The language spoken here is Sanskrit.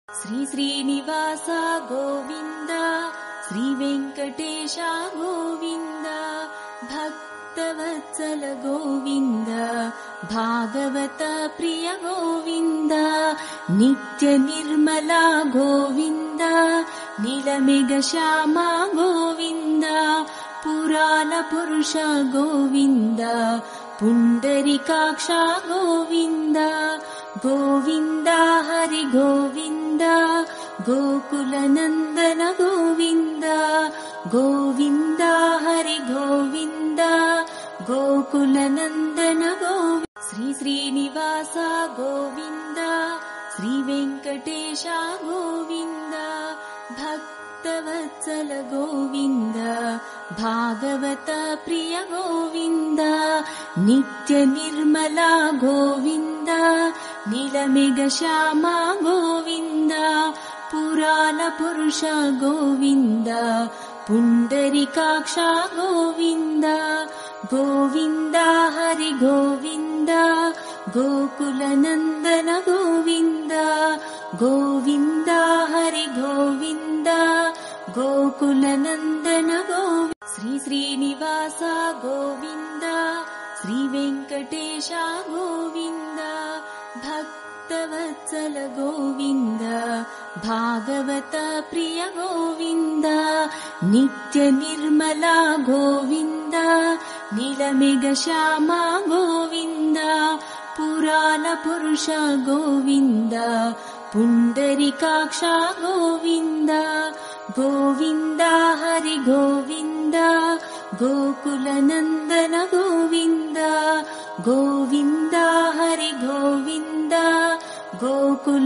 श्री श्रीनिवास गोविन्द श्री वेङ्कटेश गोविन्द भक्तवत्सल गोविन्द भागवत प्रिय गोविन्द नित्य निर्मला गोविन्द नीलमेघ श्यामा गोविन्द पुराण पुरुष गोविन्द पुण्डरीकाक्ष गोविन्द गोविन्द हरि गोविन्द गोकुलनन्दन गोविन्द गोविन्द हरि गोविन्द गोकुलनन्दन गोविन्द श्री श्रीनिवास गोविन्द श्री वेङ्कटेश गोविन्द भक्तवत्सल गोविन्द भागवत प्रिय गोविन्द नित्य निर्मला गोविन्द नीलमेघ श्यामा गोविन्द पुराण पुरुष गोविन्द पुण्डरीकाक्ष गोविन्द गोविन्द हरि गोविन्द गोकुलनन्दन गोविन्द गोविन्द हरि गोविन्द गोकुलनन्दन गोविन्द श्री श्रीनिवास गोविन्द श्री वेङ्कटेश गोविन्द भक्तवत्सल गोविन्द भागवत प्रिय गोविन्द नित्य निर्मला गोविन्द नीलमेघ श्यामा गोविन्द पुराण पुरुष गोविन्द पुण्डरीकाक्ष गोविन्द गोविन्द हरि गोविन्द गोकुलनन्दन गोविन्द गोविन्द हरि गोविन्द गोकुल